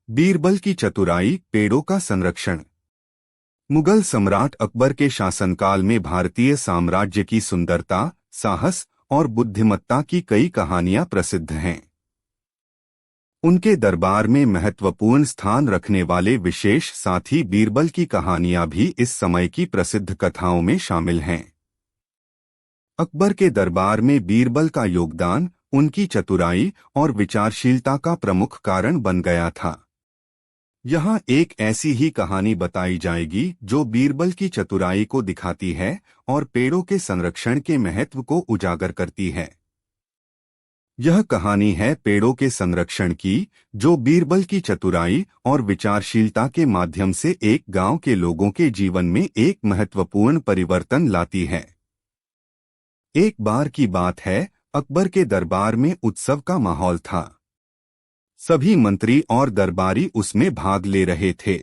बीरबल की चतुराई, पेड़ों का संरक्षण। मुगल सम्राट अकबर के शासनकाल में भारतीय साम्राज्य की सुंदरता, साहस और बुद्धिमत्ता की कई कहानियां प्रसिद्ध हैं। उनके दरबार में महत्वपूर्ण स्थान रखने वाले विशेष साथी बीरबल की कहानियां भी इस समय की प्रसिद्ध कथाओं में शामिल हैं। अकबर के दरबार में बीरबल का योगदान उनकी चतुराई और विचारशीलता का प्रमुख कारण बन गया था। यहाँ एक ऐसी ही कहानी बताई जाएगी जो बीरबल की चतुराई को दिखाती है और पेड़ों के संरक्षण के महत्व को उजागर करती है। यह कहानी है पेड़ों के संरक्षण की, जो बीरबल की चतुराई और विचारशीलता के माध्यम से एक गांव के लोगों के जीवन में एक महत्वपूर्ण परिवर्तन लाती है। एक बार की बात है, अकबर के दरबार में उत्सव का माहौल था। सभी मंत्री और दरबारी उसमें भाग ले रहे थे।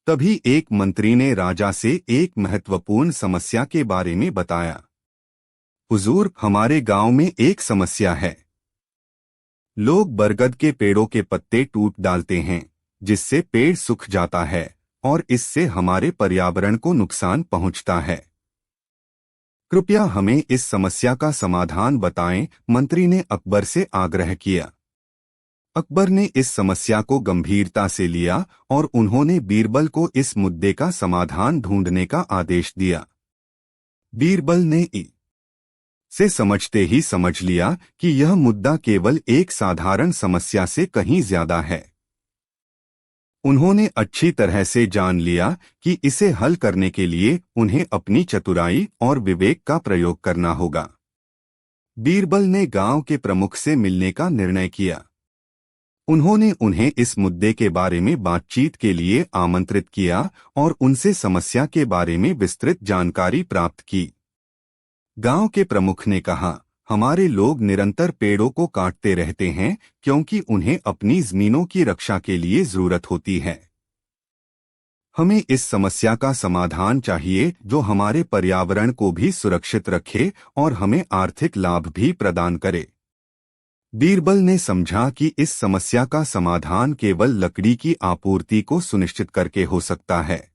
तभी एक मंत्री ने राजा से एक महत्वपूर्ण समस्या के बारे में बताया। हुजूर, हमारे गांव में एक समस्या है। लोग बरगद के पेड़ों के पत्ते टूट डालते हैं, जिससे पेड़ सूख जाता है और इससे हमारे पर्यावरण को नुकसान पहुंचता है। कृपया हमें इस समस्या का समाधान बताएं, मंत्री ने अकबर से आग्रह किया। अकबर ने इस समस्या को गंभीरता से लिया और उन्होंने बीरबल को इस मुद्दे का समाधान ढूंढने का आदेश दिया। बीरबल ने से समझते ही समझ लिया कि यह मुद्दा केवल एक साधारण समस्या से कहीं ज्यादा है। उन्होंने अच्छी तरह से जान लिया कि इसे हल करने के लिए उन्हें अपनी चतुराई और विवेक का प्रयोग करना होगा। बीरबल ने गांव के प्रमुख से मिलने का निर्णय किया। उन्होंने उन्हें इस मुद्दे के बारे में बातचीत के लिए आमंत्रित किया और उनसे समस्या के बारे में विस्तृत जानकारी प्राप्त की। गांव के प्रमुख ने कहा, हमारे लोग निरंतर पेड़ों को काटते रहते हैं क्योंकि उन्हें अपनी जमीनों की रक्षा के लिए जरूरत होती है। हमें इस समस्या का समाधान चाहिए जो हमारे पर्यावरण को भी सुरक्षित रखे और हमें आर्थिक लाभ भी प्रदान करे। बीरबल ने समझा कि इस समस्या का समाधान केवल लकड़ी की आपूर्ति को सुनिश्चित करके हो सकता है।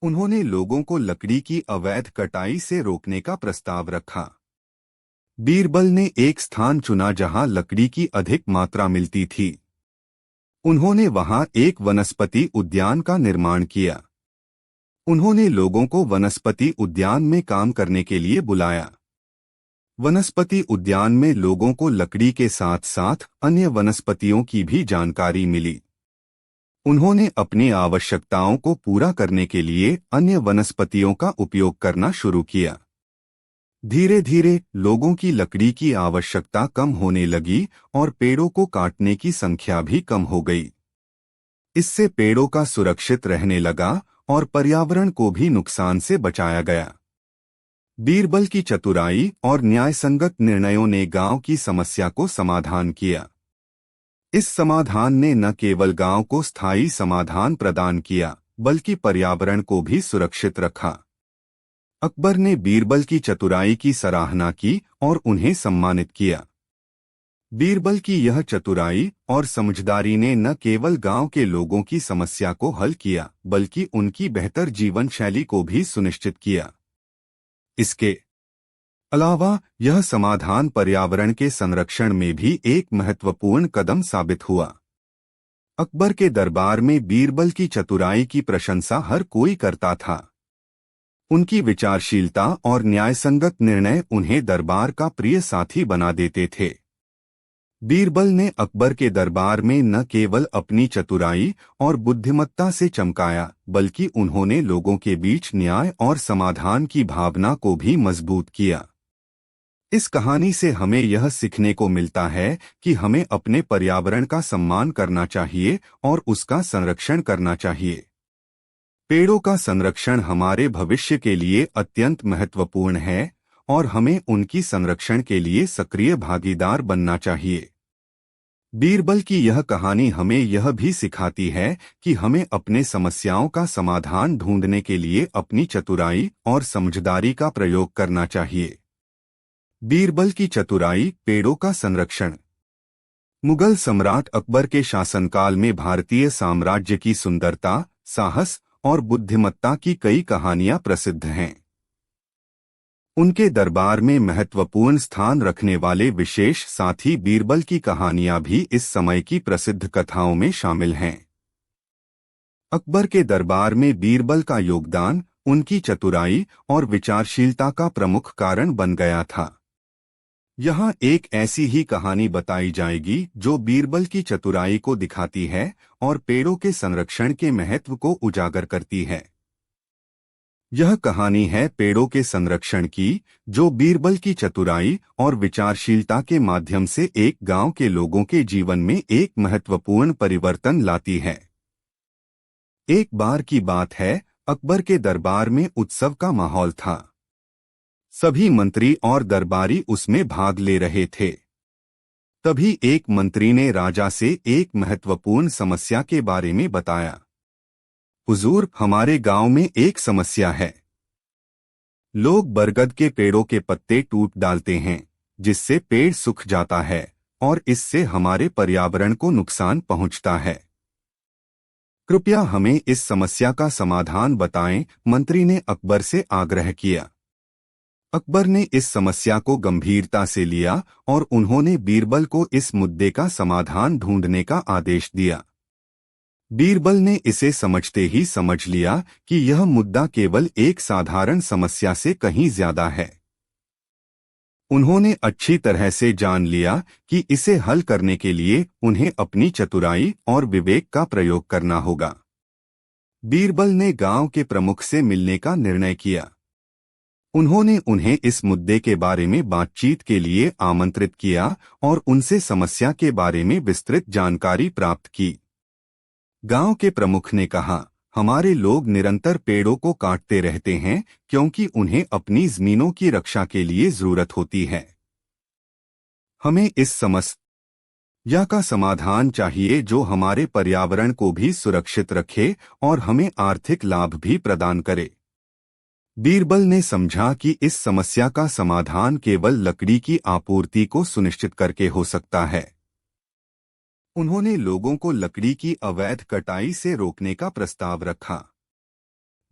उन्होंने लोगों को लकड़ी की अवैध कटाई से रोकने का प्रस्ताव रखा। बीरबल ने एक स्थान चुना जहां लकड़ी की अधिक मात्रा मिलती थी। उन्होंने वहां एक वनस्पति उद्यान का निर्माण किया। उन्होंने लोगों को वनस्पति उद्यान में काम करने के लिए बुलाया। वनस्पति उद्यान में लोगों को लकड़ी के साथ साथ अन्य वनस्पतियों की भी जानकारी मिली। उन्होंने अपनी आवश्यकताओं को पूरा करने के लिए अन्य वनस्पतियों का उपयोग करना शुरू किया। धीरे धीरे लोगों की लकड़ी की आवश्यकता कम होने लगी और पेड़ों को काटने की संख्या भी कम हो गई। इससे पेड़ों का सुरक्षित रहने लगा और पर्यावरण को भी नुकसान से बचाया गया। बीरबल की चतुराई और न्यायसंगत निर्णयों ने गांव की समस्या को समाधान किया। इस समाधान ने न केवल गांव को स्थायी समाधान प्रदान किया, बल्कि पर्यावरण को भी सुरक्षित रखा। अकबर ने बीरबल की चतुराई की सराहना की और उन्हें सम्मानित किया। बीरबल की यह चतुराई और समझदारी ने न केवल गांव के लोगों की समस्या को हल किया, बल्कि उनकी बेहतर जीवन शैली को भी सुनिश्चित किया। इसके अलावा यह समाधान पर्यावरण के संरक्षण में भी एक महत्वपूर्ण कदम साबित हुआ। अकबर के दरबार में बीरबल की चतुराई की प्रशंसा हर कोई करता था। उनकी विचारशीलता और न्यायसंगत निर्णय उन्हें दरबार का प्रिय साथी बना देते थे। बीरबल ने अकबर के दरबार में न केवल अपनी चतुराई और बुद्धिमत्ता से चमकाया, बल्कि उन्होंने लोगों के बीच न्याय और समाधान की भावना को भी मजबूत किया। इस कहानी से हमें यह सीखने को मिलता है कि हमें अपने पर्यावरण का सम्मान करना चाहिए और उसका संरक्षण करना चाहिए। पेड़ों का संरक्षण हमारे भविष्य के लिए अत्यंत महत्वपूर्ण है और हमें उनकी संरक्षण के लिए सक्रिय भागीदार बनना चाहिए। बीरबल की यह कहानी हमें यह भी सिखाती है कि हमें अपने समस्याओं का समाधान ढूंढने के लिए अपनी चतुराई और समझदारी का प्रयोग करना चाहिए। बीरबल की चतुराई, पेड़ों का संरक्षण। मुगल सम्राट अकबर के शासनकाल में भारतीय साम्राज्य की सुंदरता, साहस और बुद्धिमत्ता की कई कहानियां प्रसिद्ध हैं। उनके दरबार में महत्वपूर्ण स्थान रखने वाले विशेष साथी बीरबल की कहानियां भी इस समय की प्रसिद्ध कथाओं में शामिल हैं। अकबर के दरबार में बीरबल का योगदान उनकी चतुराई और विचारशीलता का प्रमुख कारण बन गया था। यहाँ एक ऐसी ही कहानी बताई जाएगी जो बीरबल की चतुराई को दिखाती है और पेड़ों के संरक्षण के महत्व को उजागर करती है। यह कहानी है पेड़ों के संरक्षण की, जो बीरबल की चतुराई और विचारशीलता के माध्यम से एक गांव के लोगों के जीवन में एक महत्वपूर्ण परिवर्तन लाती है। एक बार की बात है, अकबर के दरबार में उत्सव का माहौल था। सभी मंत्री और दरबारी उसमें भाग ले रहे थे। तभी एक मंत्री ने राजा से एक महत्वपूर्ण समस्या के बारे में बताया। हुजूर, हमारे गांव में एक समस्या है। लोग बरगद के पेड़ों के पत्ते टूट डालते हैं, जिससे पेड़ सूख जाता है और इससे हमारे पर्यावरण को नुकसान पहुंचता है। कृपया हमें इस समस्या का समाधान बताएं, मंत्री ने अकबर से आग्रह किया। अकबर ने इस समस्या को गंभीरता से लिया और उन्होंने बीरबल को इस मुद्दे का समाधान ढूंढने का आदेश दिया। बीरबल ने इसे समझते ही समझ लिया कि यह मुद्दा केवल एक साधारण समस्या से कहीं ज्यादा है। उन्होंने अच्छी तरह से जान लिया कि इसे हल करने के लिए उन्हें अपनी चतुराई और विवेक का प्रयोग करना होगा। बीरबल ने गांव के प्रमुख से मिलने का निर्णय किया। उन्होंने उन्हें इस मुद्दे के बारे में बातचीत के लिए आमंत्रित किया और उनसे समस्या के बारे में विस्तृत जानकारी प्राप्त की। गांव के प्रमुख ने कहा, हमारे लोग निरंतर पेड़ों को काटते रहते हैं क्योंकि उन्हें अपनी जमीनों की रक्षा के लिए जरूरत होती है। हमें इस समस्या का समाधान चाहिए जो हमारे पर्यावरण को भी सुरक्षित रखे और हमें आर्थिक लाभ भी प्रदान करे। बीरबल ने समझा कि इस समस्या का समाधान केवल लकड़ी की आपूर्ति को सुनिश्चित करके हो सकता है। उन्होंने लोगों को लकड़ी की अवैध कटाई से रोकने का प्रस्ताव रखा।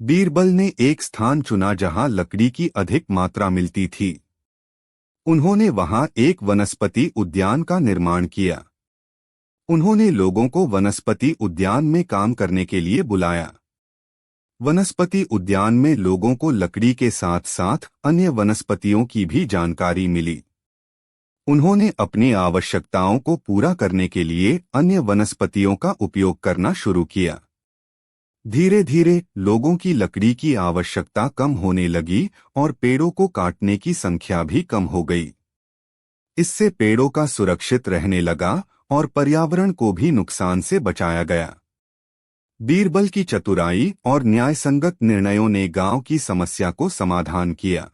बीरबल ने एक स्थान चुना जहां लकड़ी की अधिक मात्रा मिलती थी। उन्होंने वहां एक वनस्पति उद्यान का निर्माण किया। उन्होंने लोगों को वनस्पति उद्यान में काम करने के लिए बुलाया। वनस्पति उद्यान में लोगों को लकड़ी के साथ साथ अन्य वनस्पतियों की भी जानकारी मिली। उन्होंने अपनी आवश्यकताओं को पूरा करने के लिए अन्य वनस्पतियों का उपयोग करना शुरू किया। धीरे धीरे लोगों की लकड़ी की आवश्यकता कम होने लगी और पेड़ों को काटने की संख्या भी कम हो गई। इससे पेड़ों का सुरक्षित रहने लगा और पर्यावरण को भी नुकसान से बचाया गया। बीरबल की चतुराई और न्यायसंगत निर्णयों ने गांव की समस्या को समाधान किया।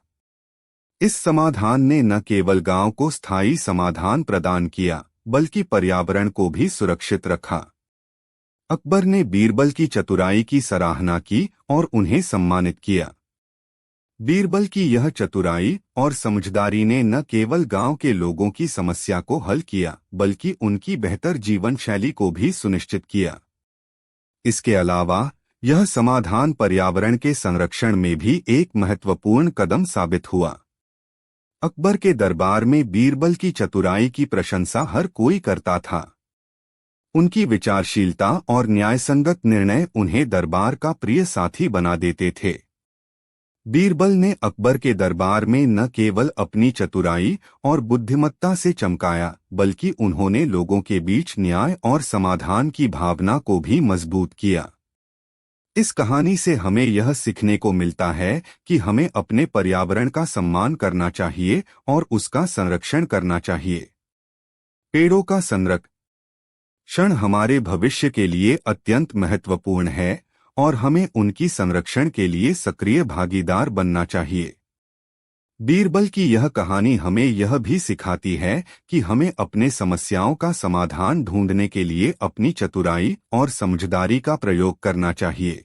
इस समाधान ने न केवल गांव को स्थायी समाधान प्रदान किया, बल्कि पर्यावरण को भी सुरक्षित रखा। अकबर ने बीरबल की चतुराई की सराहना की और उन्हें सम्मानित किया। बीरबल की यह चतुराई और समझदारी ने न केवल गांव के लोगों की समस्या को हल किया, बल्कि उनकी बेहतर जीवन शैली को भी सुनिश्चित किया। इसके अलावा यह समाधान पर्यावरण के संरक्षण में भी एक महत्वपूर्ण कदम साबित हुआ। अकबर के दरबार में बीरबल की चतुराई की प्रशंसा हर कोई करता था। उनकी विचारशीलता और न्यायसंगत निर्णय उन्हें दरबार का प्रिय साथी बना देते थे। बीरबल ने अकबर के दरबार में न केवल अपनी चतुराई और बुद्धिमत्ता से चमकाया, बल्कि उन्होंने लोगों के बीच न्याय और समाधान की भावना को भी मजबूत किया। इस कहानी से हमें यह सीखने को मिलता है कि हमें अपने पर्यावरण का सम्मान करना चाहिए और उसका संरक्षण करना चाहिए। पेड़ों का संरक्षण हमारे भविष्य के लिए अत्यंत महत्वपूर्ण है और हमें उनकी संरक्षण के लिए सक्रिय भागीदार बनना चाहिए। बीरबल की यह कहानी हमें यह भी सिखाती है कि हमें अपने समस्याओं का समाधान ढूंढने के लिए अपनी चतुराई और समझदारी का प्रयोग करना चाहिए।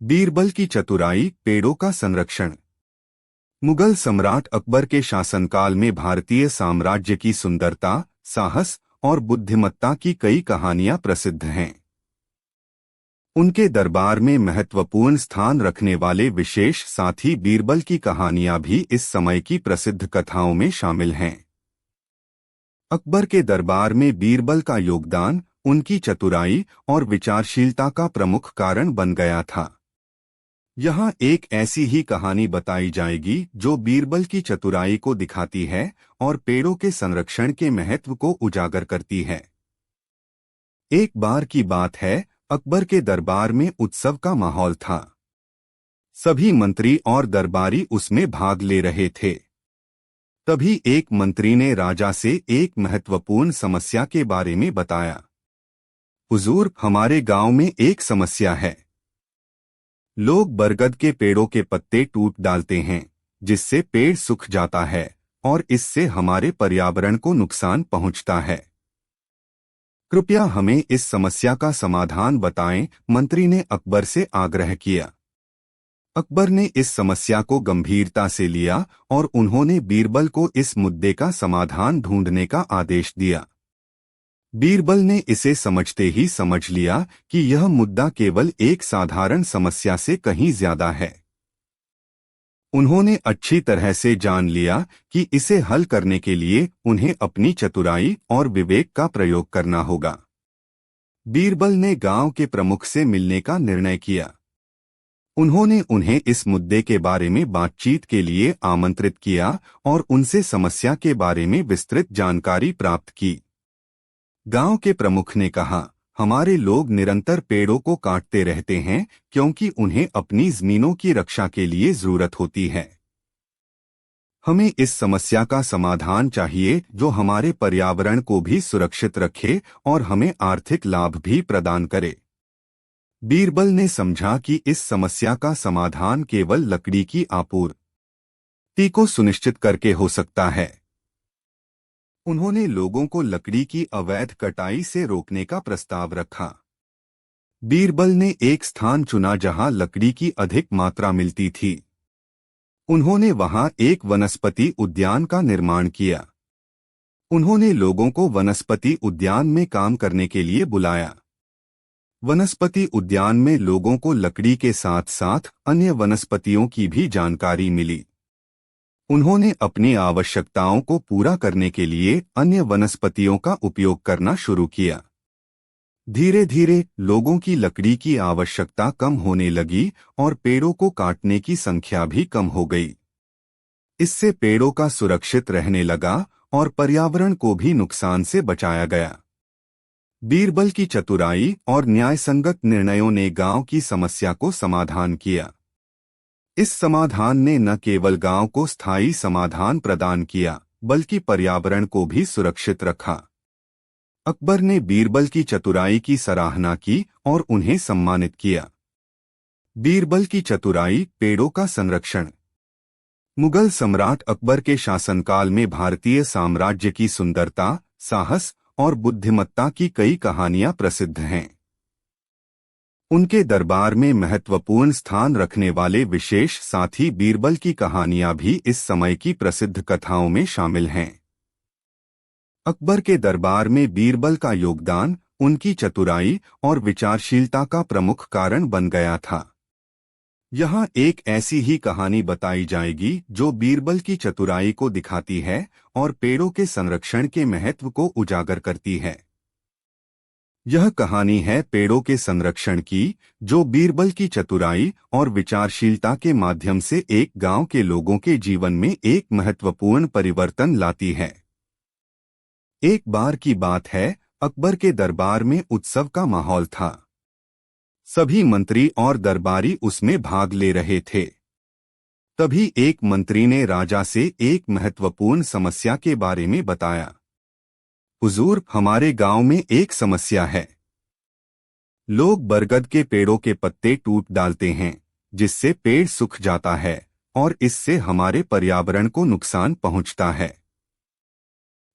बीरबल की चतुराई, पेड़ों का संरक्षण। मुगल सम्राट अकबर के शासनकाल में भारतीय साम्राज्य की सुंदरता, साहस और बुद्धिमत्ता की कई कहानियां प्रसिद्ध हैं। उनके दरबार में महत्वपूर्ण स्थान रखने वाले विशेष साथी बीरबल की कहानियां भी इस समय की प्रसिद्ध कथाओं में शामिल हैं। अकबर के दरबार में बीरबल का योगदान उनकी चतुराई और विचारशीलता का प्रमुख कारण बन गया था। यहाँ एक ऐसी ही कहानी बताई जाएगी जो बीरबल की चतुराई को दिखाती है और पेड़ों के संरक्षण के महत्व को उजागर करती है। एक बार की बात है, अकबर के दरबार में उत्सव का माहौल था। सभी मंत्री और दरबारी उसमें भाग ले रहे थे। तभी एक मंत्री ने राजा से एक महत्वपूर्ण समस्या के बारे में बताया। हुजूर, हमारे गांव में एक समस्या है। लोग बरगद के पेड़ों के पत्ते टूट डालते हैं, जिससे पेड़ सूख जाता है और इससे हमारे पर्यावरण को नुकसान पहुंचता है। कृपया हमें इस समस्या का समाधान बताएं, मंत्री ने अकबर से आग्रह किया। अकबर ने इस समस्या को गंभीरता से लिया और उन्होंने बीरबल को इस मुद्दे का समाधान ढूंढने का आदेश दिया। बीरबल ने इसे समझते ही समझ लिया कि यह मुद्दा केवल एक साधारण समस्या से कहीं ज्यादा है। उन्होंने अच्छी तरह से जान लिया कि इसे हल करने के लिए उन्हें अपनी चतुराई और विवेक का प्रयोग करना होगा। बीरबल ने गांव के प्रमुख से मिलने का निर्णय किया। उन्होंने उन्हें इस मुद्दे के बारे में बातचीत के लिए आमंत्रित किया और उनसे समस्या के बारे में विस्तृत जानकारी प्राप्त की। गांव के प्रमुख ने कहा, हमारे लोग निरंतर पेड़ों को काटते रहते हैं क्योंकि उन्हें अपनी जमीनों की रक्षा के लिए जरूरत होती है। हमें इस समस्या का समाधान चाहिए जो हमारे पर्यावरण को भी सुरक्षित रखे और हमें आर्थिक लाभ भी प्रदान करे। बीरबल ने समझा कि इस समस्या का समाधान केवल लकड़ी की आपूर्ति को सुनिश्चित करके हो सकता है। उन्होंने लोगों को लकड़ी की अवैध कटाई से रोकने का प्रस्ताव रखा। बीरबल ने एक स्थान चुना जहां लकड़ी की अधिक मात्रा मिलती थी। उन्होंने वहां एक वनस्पति उद्यान का निर्माण किया। उन्होंने लोगों को वनस्पति उद्यान में काम करने के लिए बुलाया। वनस्पति उद्यान में लोगों को लकड़ी के साथ साथ अन्य वनस्पतियों की भी जानकारी मिली। उन्होंने अपनी आवश्यकताओं को पूरा करने के लिए अन्य वनस्पतियों का उपयोग करना शुरू किया। धीरे धीरे लोगों की लकड़ी की आवश्यकता कम होने लगी और पेड़ों को काटने की संख्या भी कम हो गई। इससे पेड़ों का सुरक्षित रहने लगा और पर्यावरण को भी नुकसान से बचाया गया। बीरबल की चतुराई और न्यायसंगत निर्णयों ने गांव की समस्या को समाधान किया। इस समाधान ने न केवल गांव को स्थायी समाधान प्रदान किया, बल्कि पर्यावरण को भी सुरक्षित रखा। अकबर ने बीरबल की चतुराई की सराहना की और उन्हें सम्मानित किया। बीरबल की चतुराई, पेड़ों का संरक्षण। मुगल सम्राट अकबर के शासनकाल में भारतीय साम्राज्य की सुंदरता, साहस और बुद्धिमत्ता की कई कहानियां प्रसिद्ध हैं। उनके दरबार में महत्वपूर्ण स्थान रखने वाले विशेष साथी बीरबल की कहानियां भी इस समय की प्रसिद्ध कथाओं में शामिल हैं। अकबर के दरबार में बीरबल का योगदान उनकी चतुराई और विचारशीलता का प्रमुख कारण बन गया था। यहाँ एक ऐसी ही कहानी बताई जाएगी जो बीरबल की चतुराई को दिखाती है और पेड़ों के संरक्षण के महत्व को उजागर करती है। यह कहानी है पेड़ों के संरक्षण की, जो बीरबल की चतुराई और विचारशीलता के माध्यम से एक गांव के लोगों के जीवन में एक महत्वपूर्ण परिवर्तन लाती है। एक बार की बात है, अकबर के दरबार में उत्सव का माहौल था। सभी मंत्री और दरबारी उसमें भाग ले रहे थे। तभी एक मंत्री ने राजा से एक महत्वपूर्ण समस्या के बारे में बताया। हुजूर, हमारे गांव में एक समस्या है। लोग बरगद के पेड़ों के पत्ते टूट डालते हैं, जिससे पेड़ सूख जाता है और इससे हमारे पर्यावरण को नुकसान पहुंचता है।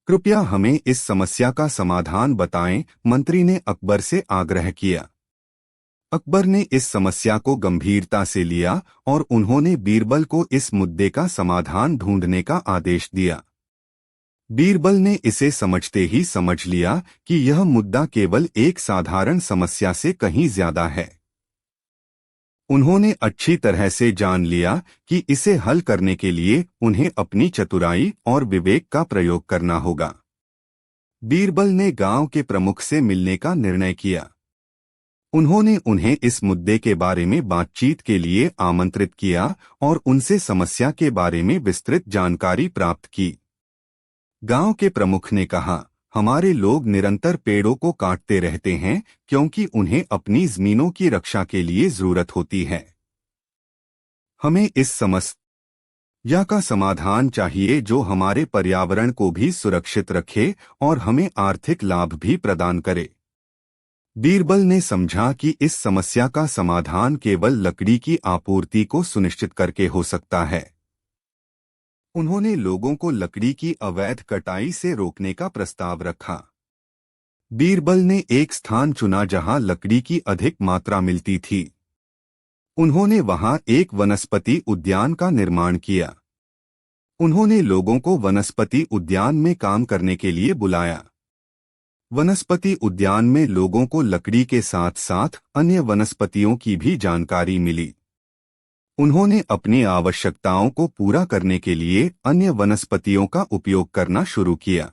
कृपया हमें इस समस्या का समाधान बताएं, मंत्री ने अकबर से आग्रह किया। अकबर ने इस समस्या को गंभीरता से लिया और उन्होंने बीरबल को इस मुद्दे का समाधान ढूंढने का आदेश दिया। बीरबल ने इसे समझते ही समझ लिया कि यह मुद्दा केवल एक साधारण समस्या से कहीं ज्यादा है। उन्होंने अच्छी तरह से जान लिया कि इसे हल करने के लिए उन्हें अपनी चतुराई और विवेक का प्रयोग करना होगा। बीरबल ने गांव के प्रमुख से मिलने का निर्णय किया। उन्होंने उन्हें इस मुद्दे के बारे में बातचीत के लिए आमंत्रित किया और उनसे समस्या के बारे में विस्तृत जानकारी प्राप्त की। गांव के प्रमुख ने कहा, हमारे लोग निरंतर पेड़ों को काटते रहते हैं क्योंकि उन्हें अपनी जमीनों की रक्षा के लिए जरूरत होती है। हमें इस समस्या का समाधान चाहिए जो हमारे पर्यावरण को भी सुरक्षित रखे और हमें आर्थिक लाभ भी प्रदान करे। बीरबल ने समझा कि इस समस्या का समाधान केवल लकड़ी की आपूर्ति को सुनिश्चित करके हो सकता है। उन्होंने लोगों को लकड़ी की अवैध कटाई से रोकने का प्रस्ताव रखा। बीरबल ने एक स्थान चुना जहां लकड़ी की अधिक मात्रा मिलती थी। उन्होंने वहां एक वनस्पति उद्यान का निर्माण किया। उन्होंने लोगों को वनस्पति उद्यान में काम करने के लिए बुलाया। वनस्पति उद्यान में लोगों को लकड़ी के साथ साथ अन्य वनस्पतियों की भी जानकारी मिली। उन्होंने अपनी आवश्यकताओं को पूरा करने के लिए अन्य वनस्पतियों का उपयोग करना शुरू किया।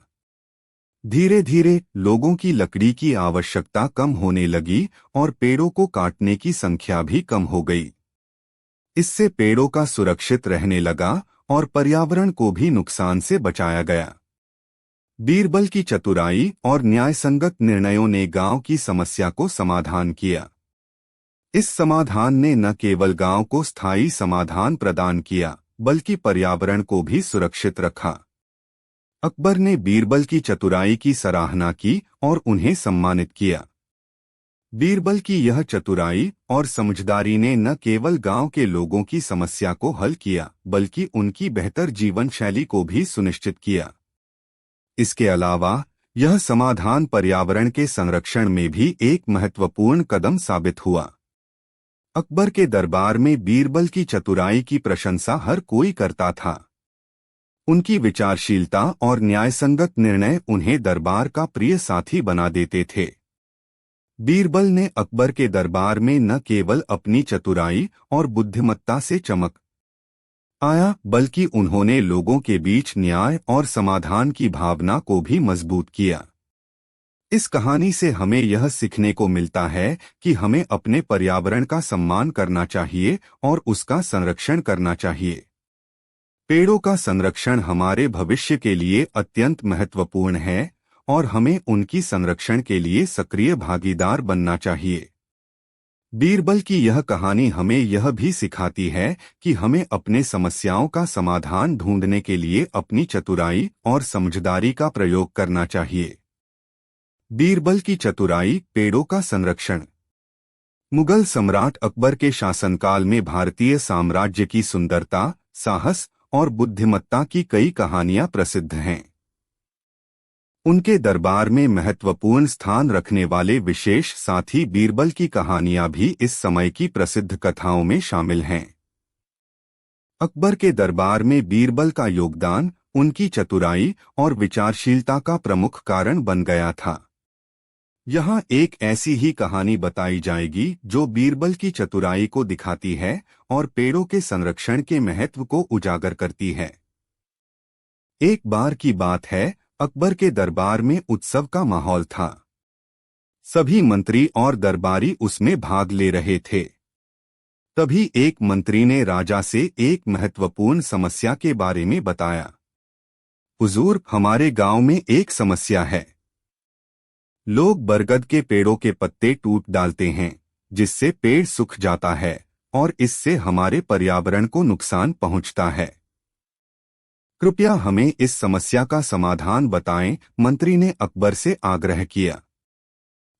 धीरे धीरे लोगों की लकड़ी की आवश्यकता कम होने लगी और पेड़ों को काटने की संख्या भी कम हो गई। इससे पेड़ों का सुरक्षित रहने लगा और पर्यावरण को भी नुकसान से बचाया गया। बीरबल की चतुराई और न्यायसंगत निर्णयों ने गांव की समस्या को समाधान किया। इस समाधान ने न केवल गांव को स्थायी समाधान प्रदान किया बल्कि पर्यावरण को भी सुरक्षित रखा। अकबर ने बीरबल की चतुराई की सराहना की और उन्हें सम्मानित किया। बीरबल की यह चतुराई और समझदारी ने न केवल गांव के लोगों की समस्या को हल किया बल्कि उनकी बेहतर जीवन शैली को भी सुनिश्चित किया। इसके अलावा यह समाधान पर्यावरण के संरक्षण में भी एक महत्वपूर्ण कदम साबित हुआ। अकबर के दरबार में बीरबल की चतुराई की प्रशंसा हर कोई करता था। उनकी विचारशीलता और न्यायसंगत निर्णय उन्हें दरबार का प्रिय साथी बना देते थे। बीरबल ने अकबर के दरबार में न केवल अपनी चतुराई और बुद्धिमत्ता से चमक आया बल्कि उन्होंने लोगों के बीच न्याय और समाधान की भावना को भी मजबूत किया। इस कहानी से हमें यह सीखने को मिलता है कि हमें अपने पर्यावरण का सम्मान करना चाहिए और उसका संरक्षण करना चाहिए। पेड़ों का संरक्षण हमारे भविष्य के लिए अत्यंत महत्वपूर्ण है और हमें उनकी संरक्षण के लिए सक्रिय भागीदार बनना चाहिए। बीरबल की यह कहानी हमें यह भी सिखाती है कि हमें अपने समस्याओं का समाधान ढूंढने के लिए अपनी चतुराई और समझदारी का प्रयोग करना चाहिए। बीरबल की चतुराई, पेड़ों का संरक्षण। मुगल सम्राट अकबर के शासनकाल में भारतीय साम्राज्य की सुंदरता, साहस और बुद्धिमत्ता की कई कहानियां प्रसिद्ध हैं। उनके दरबार में महत्वपूर्ण स्थान रखने वाले विशेष साथी बीरबल की कहानियां भी इस समय की प्रसिद्ध कथाओं में शामिल हैं। अकबर के दरबार में बीरबल का योगदान उनकी चतुराई और विचारशीलता का प्रमुख कारण बन गया था। यहाँ एक ऐसी ही कहानी बताई जाएगी जो बीरबल की चतुराई को दिखाती है और पेड़ों के संरक्षण के महत्व को उजागर करती है। एक बार की बात है, अकबर के दरबार में उत्सव का माहौल था। सभी मंत्री और दरबारी उसमें भाग ले रहे थे। तभी एक मंत्री ने राजा से एक महत्वपूर्ण समस्या के बारे में बताया। हुजूर, हमारे गांव में एक समस्या है। लोग बरगद के पेड़ों के पत्ते टूट डालते हैं, जिससे पेड़ सूख जाता है और इससे हमारे पर्यावरण को नुकसान पहुंचता है। कृपया हमें इस समस्या का समाधान बताएं, मंत्री ने अकबर से आग्रह किया।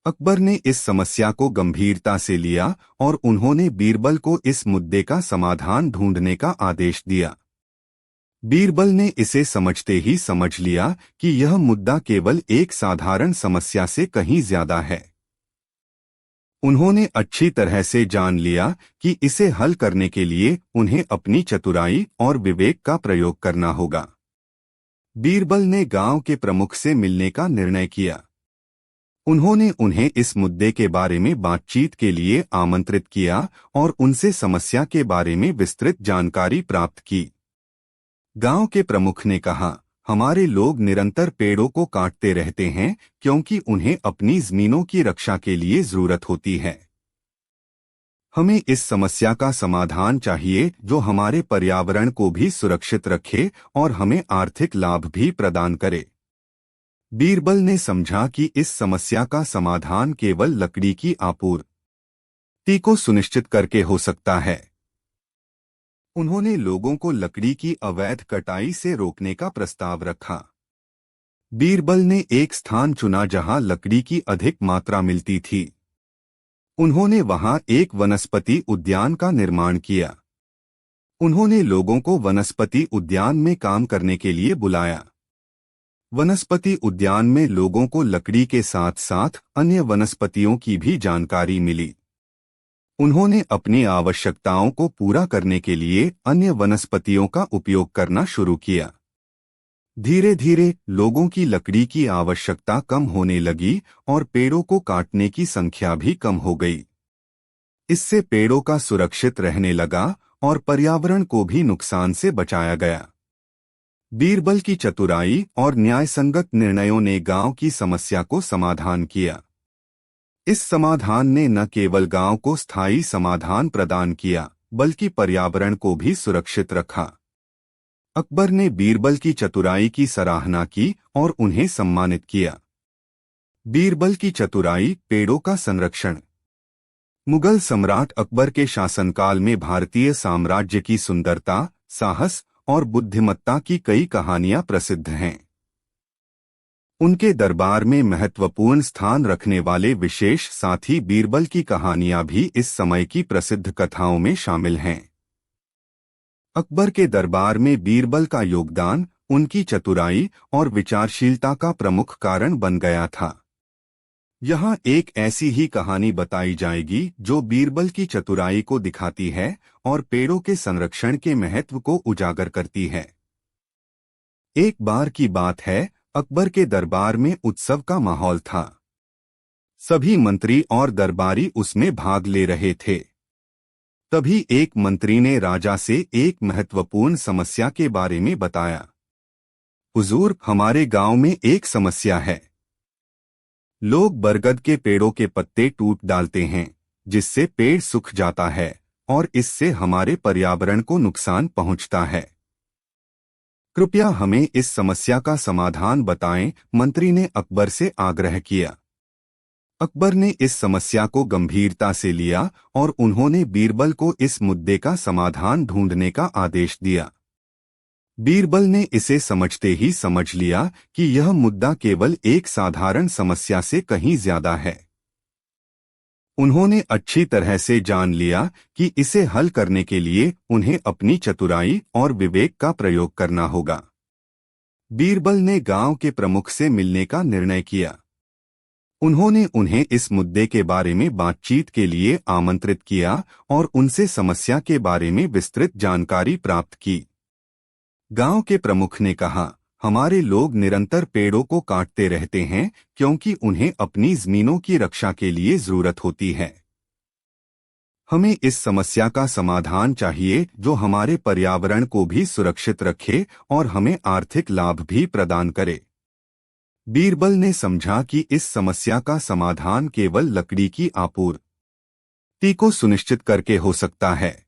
अकबर ने इस समस्या को गंभीरता से लिया और उन्होंने बीरबल को इस मुद्दे का समाधान ढूंढने का आदेश दिया। बीरबल ने इसे समझते ही समझ लिया कि यह मुद्दा केवल एक साधारण समस्या से कहीं ज्यादा है। उन्होंने अच्छी तरह से जान लिया कि इसे हल करने के लिए उन्हें अपनी चतुराई और विवेक का प्रयोग करना होगा। बीरबल ने गांव के प्रमुख से मिलने का निर्णय किया। उन्होंने उन्हें इस मुद्दे के बारे में बातचीत के लिए आमंत्रित किया और उनसे समस्या के बारे में विस्तृत जानकारी प्राप्त की। गांव के प्रमुख ने कहा, हमारे लोग निरंतर पेड़ों को काटते रहते हैं क्योंकि उन्हें अपनी जमीनों की रक्षा के लिए जरूरत होती है। हमें इस समस्या का समाधान चाहिए जो हमारे पर्यावरण को भी सुरक्षित रखे और हमें आर्थिक लाभ भी प्रदान करे। बीरबल ने समझा कि इस समस्या का समाधान केवल लकड़ी की आपूर्ति को सुनिश्चित करके हो सकता है। उन्होंने लोगों को लकड़ी की अवैध कटाई से रोकने का प्रस्ताव रखा। बीरबल ने एक स्थान चुना जहां लकड़ी की अधिक मात्रा मिलती थी। उन्होंने वहां एक वनस्पति उद्यान का निर्माण किया। उन्होंने लोगों को वनस्पति उद्यान में काम करने के लिए बुलाया। वनस्पति उद्यान में लोगों को लकड़ी के साथ साथ अन्य वनस्पतियों की भी जानकारी मिली। उन्होंने अपनी आवश्यकताओं को पूरा करने के लिए अन्य वनस्पतियों का उपयोग करना शुरू किया। धीरे धीरे लोगों की लकड़ी की आवश्यकता कम होने लगी और पेड़ों को काटने की संख्या भी कम हो गई। इससे पेड़ों का सुरक्षित रहने लगा और पर्यावरण को भी नुकसान से बचाया गया। बीरबल की चतुराई और न्यायसंगत निर्णयों ने गांव की समस्या को समाधान किया। इस समाधान ने न केवल गांव को स्थायी समाधान प्रदान किया बल्कि पर्यावरण को भी सुरक्षित रखा। अकबर ने बीरबल की चतुराई की सराहना की और उन्हें सम्मानित किया। बीरबल की चतुराई, पेड़ों का संरक्षण। मुगल सम्राट अकबर के शासनकाल में भारतीय साम्राज्य की सुंदरता, साहस और बुद्धिमत्ता की कई कहानियां प्रसिद्ध हैं। उनके दरबार में महत्वपूर्ण स्थान रखने वाले विशेष साथी बीरबल की कहानियां भी इस समय की प्रसिद्ध कथाओं में शामिल हैं। अकबर के दरबार में बीरबल का योगदान उनकी चतुराई और विचारशीलता का प्रमुख कारण बन गया था। यहाँ एक ऐसी ही कहानी बताई जाएगी जो बीरबल की चतुराई को दिखाती है और पेड़ों के संरक्षण के महत्व को उजागर करती है। एक बार की बात है, अकबर के दरबार में उत्सव का माहौल था। सभी मंत्री और दरबारी उसमें भाग ले रहे थे। तभी एक मंत्री ने राजा से एक महत्वपूर्ण समस्या के बारे में बताया। हुजूर, हमारे गांव में एक समस्या है। लोग बरगद के पेड़ों के पत्ते टूट डालते हैं, जिससे पेड़ सूख जाता है और इससे हमारे पर्यावरण को नुकसान पहुंचता है। कृपया हमें इस समस्या का समाधान बताएं, मंत्री ने अकबर से आग्रह किया। अकबर ने इस समस्या को गंभीरता से लिया और उन्होंने बीरबल को इस मुद्दे का समाधान ढूंढने का आदेश दिया। बीरबल ने इसे समझते ही समझ लिया कि यह मुद्दा केवल एक साधारण समस्या से कहीं ज्यादा है। उन्होंने अच्छी तरह से जान लिया कि इसे हल करने के लिए उन्हें अपनी चतुराई और विवेक का प्रयोग करना होगा। बीरबल ने गांव के प्रमुख से मिलने का निर्णय किया। उन्होंने उन्हें इस मुद्दे के बारे में बातचीत के लिए आमंत्रित किया और उनसे समस्या के बारे में विस्तृत जानकारी प्राप्त की। गांव के प्रमुख ने कहा, हमारे लोग निरंतर पेड़ों को काटते रहते हैं क्योंकि उन्हें अपनी जमीनों की रक्षा के लिए जरूरत होती है। हमें इस समस्या का समाधान चाहिए जो हमारे पर्यावरण को भी सुरक्षित रखे और हमें आर्थिक लाभ भी प्रदान करे। बीरबल ने समझा कि इस समस्या का समाधान केवल लकड़ी की आपूर्ति को सुनिश्चित करके हो सकता है।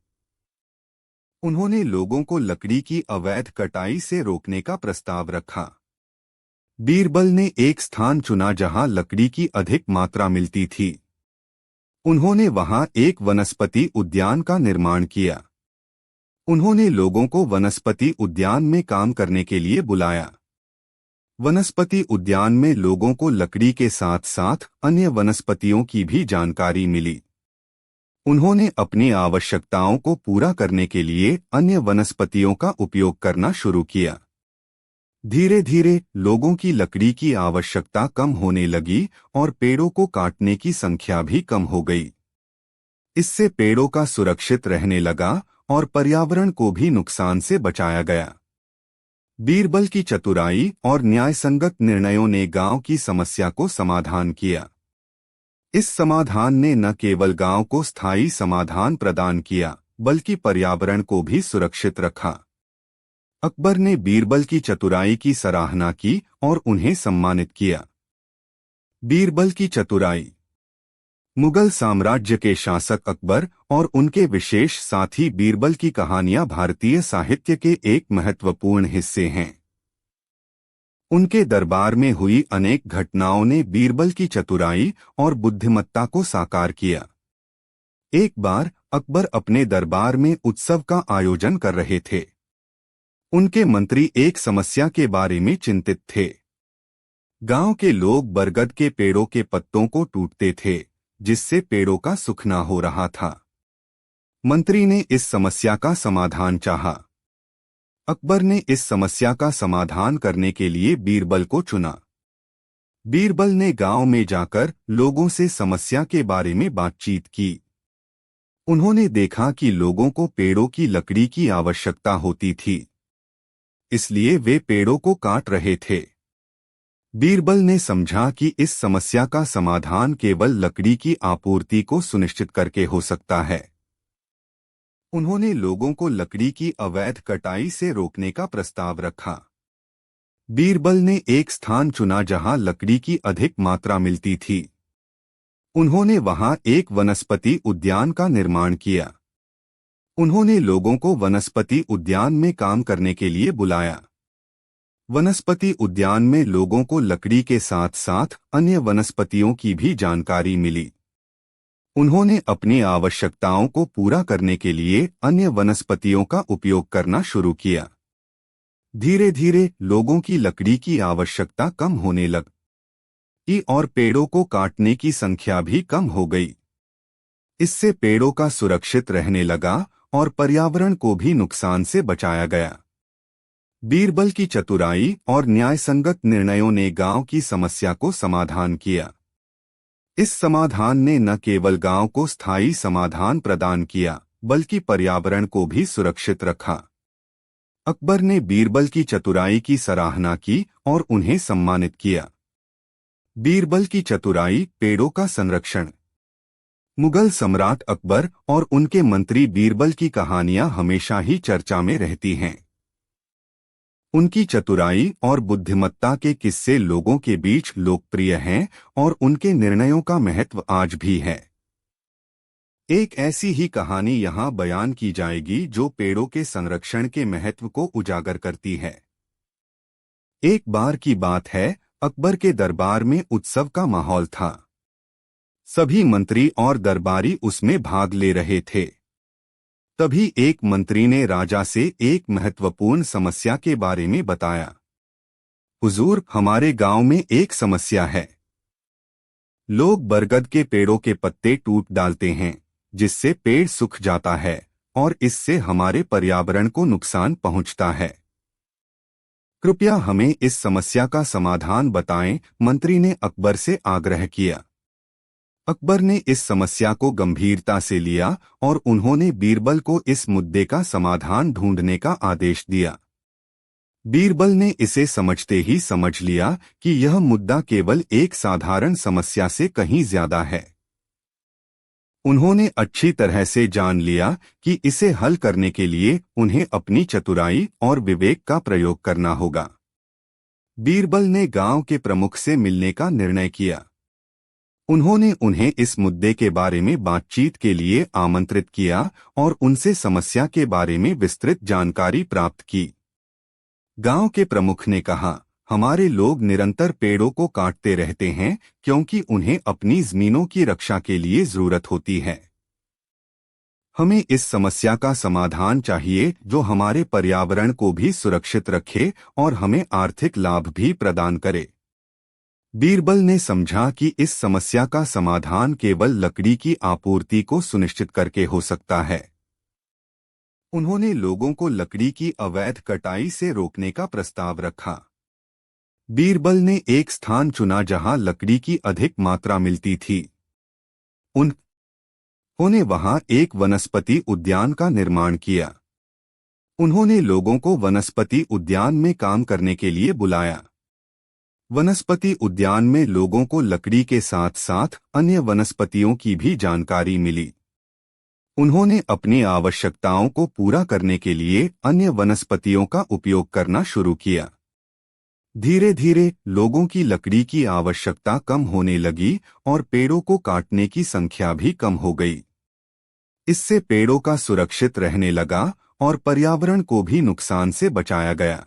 उन्होंने लोगों को लकड़ी की अवैध कटाई से रोकने का प्रस्ताव रखा। बीरबल ने एक स्थान चुना जहां लकड़ी की अधिक मात्रा मिलती थी। उन्होंने वहां एक वनस्पति उद्यान का निर्माण किया। उन्होंने लोगों को वनस्पति उद्यान में काम करने के लिए बुलाया। वनस्पति उद्यान में लोगों को लकड़ी के साथ साथ अन्य वनस्पतियों की भी जानकारी मिली। उन्होंने अपनी आवश्यकताओं को पूरा करने के लिए अन्य वनस्पतियों का उपयोग करना शुरू किया। धीरे धीरे लोगों की लकड़ी की आवश्यकता कम होने लगी और पेड़ों को काटने की संख्या भी कम हो गई। इससे पेड़ों का सुरक्षित रहने लगा और पर्यावरण को भी नुकसान से बचाया गया। बीरबल की चतुराई और न्यायसंगत निर्णयों ने गांव की समस्या को समाधान किया। इस समाधान ने न केवल गांव को स्थायी समाधान प्रदान किया, बल्कि पर्यावरण को भी सुरक्षित रखा। अकबर ने बीरबल की चतुराई की सराहना की और उन्हें सम्मानित किया। बीरबल की चतुराई। मुगल साम्राज्य के शासक अकबर और उनके विशेष साथी बीरबल की कहानियां भारतीय साहित्य के एक महत्वपूर्ण हिस्से हैं। उनके दरबार में हुई अनेक घटनाओं ने बीरबल की चतुराई और बुद्धिमत्ता को साकार किया। एक बार अकबर अपने दरबार में उत्सव का आयोजन कर रहे थे। उनके मंत्री एक समस्या के बारे में चिंतित थे। गांव के लोग बरगद के पेड़ों के पत्तों को टूटते थे, जिससे पेड़ों का सूखना हो रहा था। मंत्री ने इस समस्या का समाधान चाहा। अकबर ने इस समस्या का समाधान करने के लिए बीरबल को चुना। बीरबल ने गांव में जाकर लोगों से समस्या के बारे में बातचीत की। उन्होंने देखा कि लोगों को पेड़ों की लकड़ी की आवश्यकता होती थी, इसलिए वे पेड़ों को काट रहे थे। बीरबल ने समझा कि इस समस्या का समाधान केवल लकड़ी की आपूर्ति को सुनिश्चित करके हो सकता है। उन्होंने लोगों को लकड़ी की अवैध कटाई से रोकने का प्रस्ताव रखा। बीरबल ने एक स्थान चुना जहां लकड़ी की अधिक मात्रा मिलती थी। उन्होंने वहां एक वनस्पति उद्यान का निर्माण किया। उन्होंने लोगों को वनस्पति उद्यान में काम करने के लिए बुलाया। वनस्पति उद्यान में लोगों को लकड़ी के साथ साथ अन्य वनस्पतियों की भी जानकारी मिली। उन्होंने अपनी आवश्यकताओं को पूरा करने के लिए अन्य वनस्पतियों का उपयोग करना शुरू किया। धीरे धीरे लोगों की लकड़ी की आवश्यकता कम होने लगी और पेड़ों को काटने की संख्या भी कम हो गई। इससे पेड़ों का सुरक्षित रहने लगा और पर्यावरण को भी नुकसान से बचाया गया। बीरबल की चतुराई और न्यायसंगत निर्णयों ने गांव की समस्या को समाधान किया। इस समाधान ने न केवल गांव को स्थायी समाधान प्रदान किया, बल्कि पर्यावरण को भी सुरक्षित रखा। अकबर ने बीरबल की चतुराई की सराहना की और उन्हें सम्मानित किया। बीरबल की चतुराई, पेड़ों का संरक्षण। मुगल सम्राट अकबर और उनके मंत्री बीरबल की कहानियां हमेशा ही चर्चा में रहती हैं। उनकी चतुराई और बुद्धिमत्ता के किस्से लोगों के बीच लोकप्रिय हैं और उनके निर्णयों का महत्व आज भी है। एक ऐसी ही कहानी यहाँ बयान की जाएगी जो पेड़ों के संरक्षण के महत्व को उजागर करती है। एक बार की बात है, अकबर के दरबार में उत्सव का माहौल था। सभी मंत्री और दरबारी उसमें भाग ले रहे थे। तभी एक मंत्री ने राजा से एक महत्वपूर्ण समस्या के बारे में बताया। हुजूर, हमारे गांव में एक समस्या है। लोग बरगद के पेड़ों के पत्ते टूट डालते हैं, जिससे पेड़ सूख जाता है और इससे हमारे पर्यावरण को नुकसान पहुंचता है। कृपया हमें इस समस्या का समाधान बताएं, मंत्री ने अकबर से आग्रह किया। अकबर ने इस समस्या को गंभीरता से लिया और उन्होंने बीरबल को इस मुद्दे का समाधान ढूंढने का आदेश दिया। बीरबल ने इसे समझते ही समझ लिया कि यह मुद्दा केवल एक साधारण समस्या से कहीं ज्यादा है। उन्होंने अच्छी तरह से जान लिया कि इसे हल करने के लिए उन्हें अपनी चतुराई और विवेक का प्रयोग करना होगा। बीरबल ने गांव के प्रमुख से मिलने का निर्णय किया। उन्होंने उन्हें इस मुद्दे के बारे में बातचीत के लिए आमंत्रित किया और उनसे समस्या के बारे में विस्तृत जानकारी प्राप्त की। गांव के प्रमुख ने कहा, हमारे लोग निरंतर पेड़ों को काटते रहते हैं क्योंकि उन्हें अपनी जमीनों की रक्षा के लिए जरूरत होती है। हमें इस समस्या का समाधान चाहिए जो हमारे पर्यावरण को भी सुरक्षित रखे और हमें आर्थिक लाभ भी प्रदान करे। बीरबल ने समझा कि इस समस्या का समाधान केवल लकड़ी की आपूर्ति को सुनिश्चित करके हो सकता है। उन्होंने लोगों को लकड़ी की अवैध कटाई से रोकने का प्रस्ताव रखा। बीरबल ने एक स्थान चुना जहां लकड़ी की अधिक मात्रा मिलती थी। उन्होंने वहां एक वनस्पति उद्यान का निर्माण किया। उन्होंने लोगों को वनस्पति उद्यान में काम करने के लिए बुलाया। वनस्पति उद्यान में लोगों को लकड़ी के साथ साथ अन्य वनस्पतियों की भी जानकारी मिली। उन्होंने अपनी आवश्यकताओं को पूरा करने के लिए अन्य वनस्पतियों का उपयोग करना शुरू किया। धीरे धीरे लोगों की लकड़ी की आवश्यकता कम होने लगी और पेड़ों को काटने की संख्या भी कम हो गई। इससे पेड़ों का सुरक्षित रहने लगा और पर्यावरण को भी नुकसान से बचाया गया।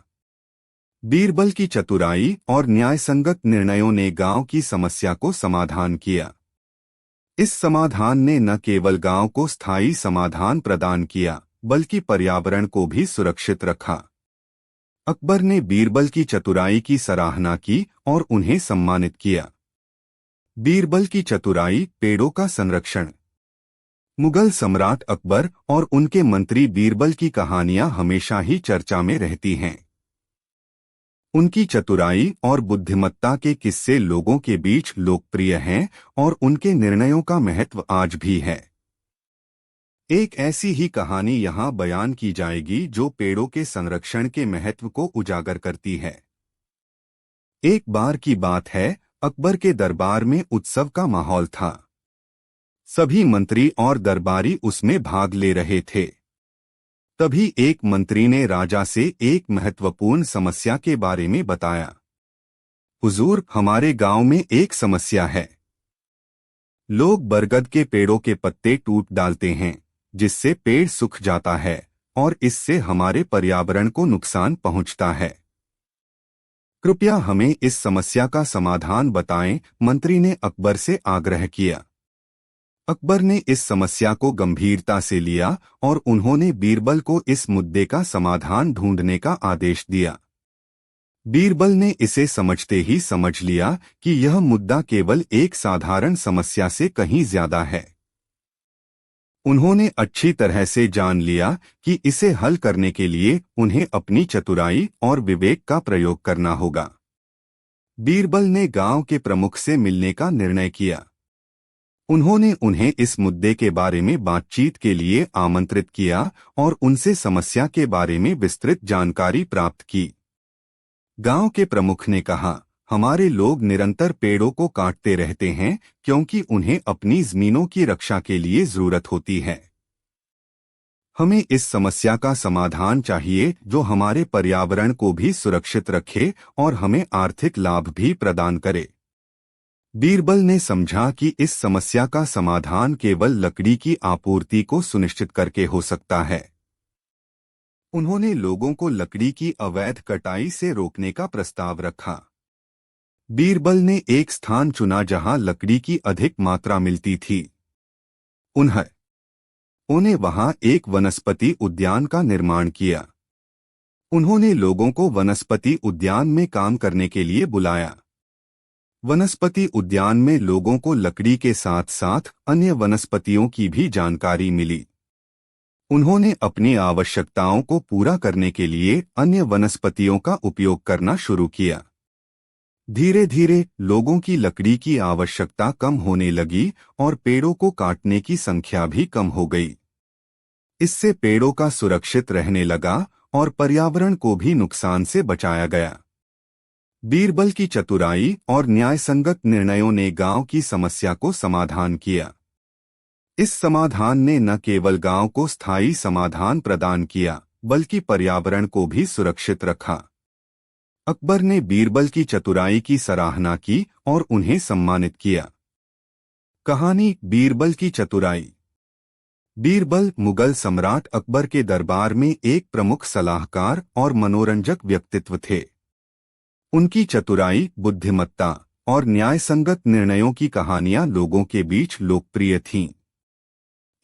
बीरबल की चतुराई और न्यायसंगत निर्णयों ने गांव की समस्या को समाधान किया। इस समाधान ने न केवल गांव को स्थायी समाधान प्रदान किया, बल्कि पर्यावरण को भी सुरक्षित रखा। अकबर ने बीरबल की चतुराई की सराहना की और उन्हें सम्मानित किया। बीरबल की चतुराई, पेड़ों का संरक्षण। मुगल सम्राट अकबर और उनके मंत्री बीरबल की कहानियां हमेशा ही चर्चा में रहती हैं। उनकी चतुराई और बुद्धिमत्ता के किस्से लोगों के बीच लोकप्रिय हैं और उनके निर्णयों का महत्व आज भी है। एक ऐसी ही कहानी यहाँ बयान की जाएगी जो पेड़ों के संरक्षण के महत्व को उजागर करती है। एक बार की बात है, अकबर के दरबार में उत्सव का माहौल था। सभी मंत्री और दरबारी उसमें भाग ले रहे थे। तभी एक मंत्री ने राजा से एक महत्वपूर्ण समस्या के बारे में बताया। हुजूर, हमारे गांव में एक समस्या है। लोग बरगद के पेड़ों के पत्ते टूट डालते हैं, जिससे पेड़ सूख जाता है और इससे हमारे पर्यावरण को नुकसान पहुंचता है। कृपया हमें इस समस्या का समाधान बताएं, मंत्री ने अकबर से आग्रह किया। अकबर ने इस समस्या को गंभीरता से लिया और उन्होंने बीरबल को इस मुद्दे का समाधान ढूंढने का आदेश दिया। बीरबल ने इसे समझते ही समझ लिया कि यह मुद्दा केवल एक साधारण समस्या से कहीं ज्यादा है। उन्होंने अच्छी तरह से जान लिया कि इसे हल करने के लिए उन्हें अपनी चतुराई और विवेक का प्रयोग करना होगा। बीरबल ने गांव के प्रमुख से मिलने का निर्णय किया। उन्होंने उन्हें इस मुद्दे के बारे में बातचीत के लिए आमंत्रित किया और उनसे समस्या के बारे में विस्तृत जानकारी प्राप्त की। गांव के प्रमुख ने कहा, हमारे लोग निरंतर पेड़ों को काटते रहते हैं क्योंकि उन्हें अपनी जमीनों की रक्षा के लिए जरूरत होती है। हमें इस समस्या का समाधान चाहिए जो हमारे पर्यावरण को भी सुरक्षित रखे और हमें आर्थिक लाभ भी प्रदान करे। बीरबल ने समझा कि इस समस्या का समाधान केवल लकड़ी की आपूर्ति को सुनिश्चित करके हो सकता है। उन्होंने लोगों को लकड़ी की अवैध कटाई से रोकने का प्रस्ताव रखा। बीरबल ने एक स्थान चुना जहां लकड़ी की अधिक मात्रा मिलती थी। उन्हें वहां एक वनस्पति उद्यान का निर्माण किया। उन्होंने लोगों को वनस्पति उद्यान में काम करने के लिए बुलाया। वनस्पति उद्यान में लोगों को लकड़ी के साथ साथ अन्य वनस्पतियों की भी जानकारी मिली। उन्होंने अपनी आवश्यकताओं को पूरा करने के लिए अन्य वनस्पतियों का उपयोग करना शुरू किया। धीरे धीरे लोगों की लकड़ी की आवश्यकता कम होने लगी और पेड़ों को काटने की संख्या भी कम हो गई। इससे पेड़ों का सुरक्षित रहने लगा और पर्यावरण को भी नुकसान से बचाया गया। बीरबल की चतुराई और न्यायसंगत निर्णयों ने गांव की समस्या को समाधान किया। इस समाधान ने न केवल गांव को स्थायी समाधान प्रदान किया, बल्कि पर्यावरण को भी सुरक्षित रखा। अकबर ने बीरबल की चतुराई की सराहना की और उन्हें सम्मानित किया। कहानी, बीरबल की चतुराई। बीरबल मुगल सम्राट अकबर के दरबार में एक प्रमुख सलाहकार और मनोरंजक व्यक्तित्व थे। उनकी चतुराई, बुद्धिमत्ता और न्यायसंगत निर्णयों की कहानियां लोगों के बीच लोकप्रिय थीं।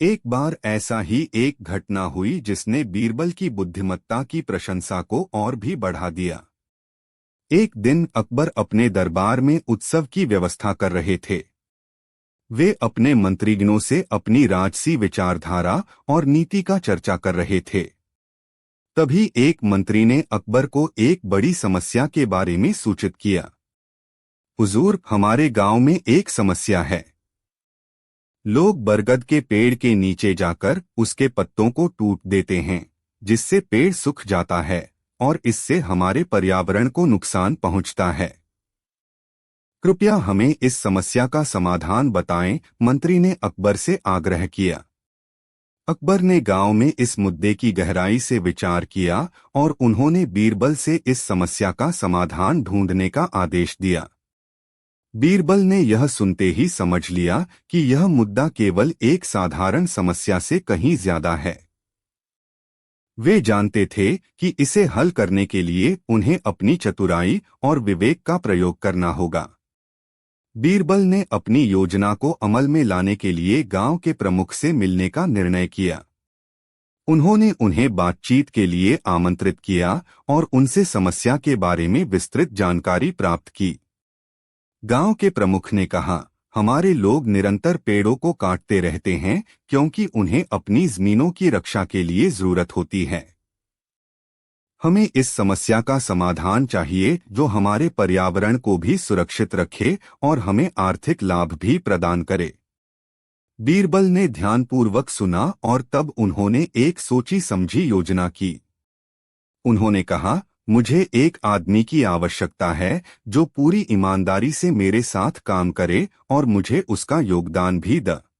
एक बार ऐसा ही एक घटना हुई जिसने बीरबल की बुद्धिमत्ता की प्रशंसा को और भी बढ़ा दिया। एक दिन अकबर अपने दरबार में उत्सव की व्यवस्था कर रहे थे। वे अपने मंत्रीगणों से अपनी राजसी विचारधारा और नीति का चर्चा कर रहे थे। तभी एक मंत्री ने अकबर को एक बड़ी समस्या के बारे में सूचित किया। हुजूर, हमारे गांव में एक समस्या है। लोग बरगद के पेड़ के नीचे जाकर उसके पत्तों को टूट देते हैं, जिससे पेड़ सूख जाता है और इससे हमारे पर्यावरण को नुकसान पहुंचता है। कृपया हमें इस समस्या का समाधान बताएं, मंत्री ने अकबर से आग्रह किया। अकबर ने गांव में इस मुद्दे की गहराई से विचार किया और उन्होंने बीरबल से इस समस्या का समाधान ढूंढने का आदेश दिया। बीरबल ने यह सुनते ही समझ लिया कि यह मुद्दा केवल एक साधारण समस्या से कहीं ज्यादा है। वे जानते थे कि इसे हल करने के लिए उन्हें अपनी चतुराई और विवेक का प्रयोग करना होगा। बीरबल ने अपनी योजना को अमल में लाने के लिए गांव के प्रमुख से मिलने का निर्णय किया। उन्होंने उन्हें बातचीत के लिए आमंत्रित किया और उनसे समस्या के बारे में विस्तृत जानकारी प्राप्त की। गांव के प्रमुख ने कहा, हमारे लोग निरंतर पेड़ों को काटते रहते हैं क्योंकि उन्हें अपनी जमीनों की रक्षा के लिए जरूरत होती है। हमें इस समस्या का समाधान चाहिए जो हमारे पर्यावरण को भी सुरक्षित रखे और हमें आर्थिक लाभ भी प्रदान करे। बीरबल ने ध्यानपूर्वक सुना और तब उन्होंने एक सोची समझी योजना की। उन्होंने कहा, मुझे एक आदमी की आवश्यकता है जो पूरी ईमानदारी से मेरे साथ काम करे और मुझे उसका योगदान भी दे।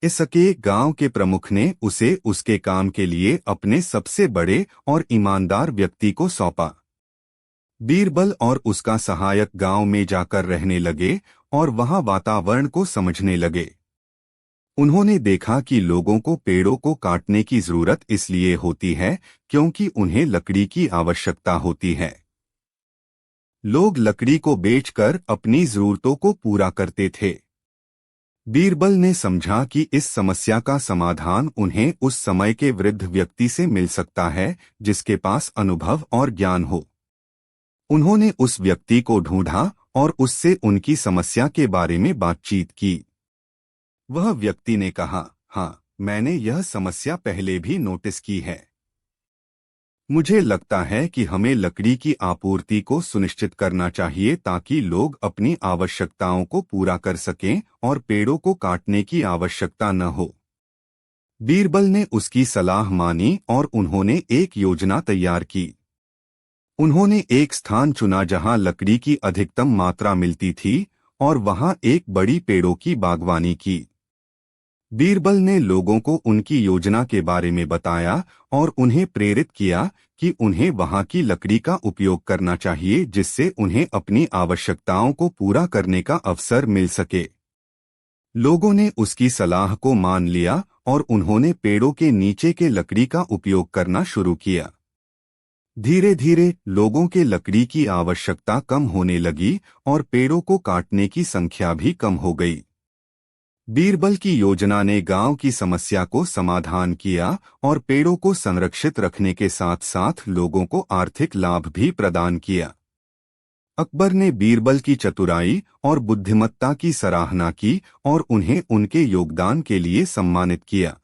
इसके गांव के प्रमुख ने उसे उसके काम के लिए अपने सबसे बड़े और ईमानदार व्यक्ति को सौंपा। बीरबल और उसका सहायक गांव में जाकर रहने लगे और वहां वातावरण को समझने लगे। उन्होंने देखा कि लोगों को पेड़ों को काटने की जरूरत इसलिए होती है क्योंकि उन्हें लकड़ी की आवश्यकता होती है। लोग लकड़ी को बेचकर अपनी जरूरतों को पूरा करते थे। बीरबल ने समझा कि इस समस्या का समाधान उन्हें उस समय के वृद्ध व्यक्ति से मिल सकता है जिसके पास अनुभव और ज्ञान हो। उन्होंने उस व्यक्ति को ढूंढा और उससे उनकी समस्या के बारे में बातचीत की। वह व्यक्ति ने कहा, हाँ, मैंने यह समस्या पहले भी नोटिस की है। मुझे लगता है कि हमें लकड़ी की आपूर्ति को सुनिश्चित करना चाहिए ताकि लोग अपनी आवश्यकताओं को पूरा कर सकें और पेड़ों को काटने की आवश्यकता न हो। बीरबल ने उसकी सलाह मानी और उन्होंने एक योजना तैयार की। उन्होंने एक स्थान चुना जहां लकड़ी की अधिकतम मात्रा मिलती थी और वहां एक बड़ी पेड़ों की बागवानी की। बीरबल ने लोगों को उनकी योजना के बारे में बताया और उन्हें प्रेरित किया कि उन्हें वहां की लकड़ी का उपयोग करना चाहिए जिससे उन्हें अपनी आवश्यकताओं को पूरा करने का अवसर मिल सके। लोगों ने उसकी सलाह को मान लिया और उन्होंने पेड़ों के नीचे के लकड़ी का उपयोग करना शुरू किया। धीरे धीरे लोगों के लकड़ी की आवश्यकता कम होने लगी और पेड़ों को काटने की संख्या भी कम हो गई। बीरबल की योजना ने गांव की समस्या को समाधान किया और पेड़ों को संरक्षित रखने के साथ साथ लोगों को आर्थिक लाभ भी प्रदान किया। अकबर ने बीरबल की चतुराई और बुद्धिमत्ता की सराहना की और उन्हें उनके योगदान के लिए सम्मानित किया।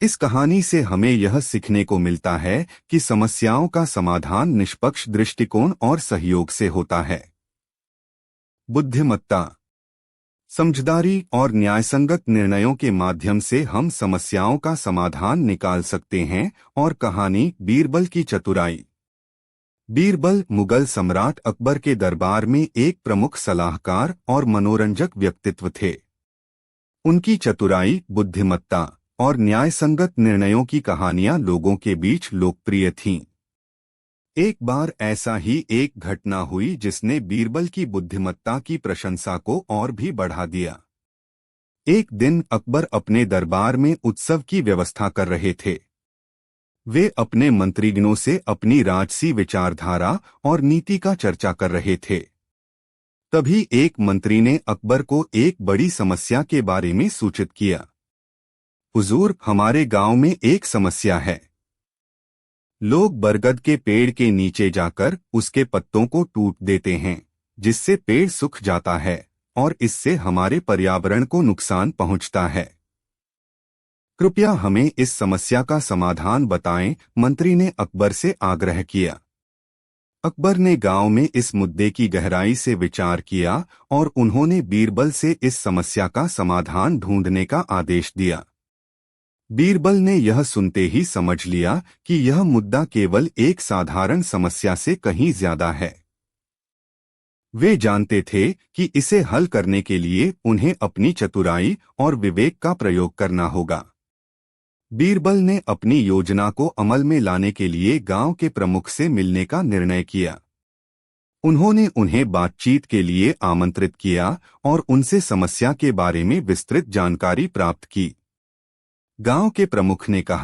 इस कहानी से हमें यह सीखने को मिलता है कि समस्याओं का समाधान निष्पक्ष दृष्टिकोण और सहयोग से होता है। बुद्धिमत्ता, समझदारी और न्यायसंगत निर्णयों के माध्यम से हम समस्याओं का समाधान निकाल सकते हैं। और कहानी बीरबल की चतुराई। बीरबल मुगल सम्राट अकबर के दरबार में एक प्रमुख सलाहकार और मनोरंजक व्यक्तित्व थे। उनकी चतुराई, बुद्धिमत्ता और न्यायसंगत निर्णयों की कहानियां लोगों के बीच लोकप्रिय थीं। एक बार ऐसा ही एक घटना हुई जिसने बीरबल की बुद्धिमत्ता की प्रशंसा को और भी बढ़ा दिया। एक दिन अकबर अपने दरबार में उत्सव की व्यवस्था कर रहे थे। वे अपने मंत्रीगणों से अपनी राजसी विचारधारा और नीति का चर्चा कर रहे थे। तभी एक मंत्री ने अकबर को एक बड़ी समस्या के बारे में सूचित किया। हुजूर, हमारे गांव में एक समस्या है। लोग बरगद के पेड़ के नीचे जाकर उसके पत्तों को टूट देते हैं, जिससे पेड़ सूख जाता है और इससे हमारे पर्यावरण को नुकसान पहुंचता है। कृपया हमें इस समस्या का समाधान बताएं, मंत्री ने अकबर से आग्रह किया। अकबर ने गांव में इस मुद्दे की गहराई से विचार किया और उन्होंने बीरबल से इस समस्या का समाधान ढूंढने का आदेश दिया। बीरबल ने यह सुनते ही समझ लिया कि यह मुद्दा केवल एक साधारण समस्या से कहीं ज्यादा है। वे जानते थे कि इसे हल करने के लिए उन्हें अपनी चतुराई और विवेक का प्रयोग करना होगा। बीरबल ने अपनी योजना को अमल में लाने के लिए गांव के प्रमुख से मिलने का निर्णय किया। उन्होंने उन्हें बातचीत के लिए आमंत्रित किया और उनसे समस्या के बारे में विस्तृत जानकारी प्राप्त की। गांव के प्रमुख ने कहा,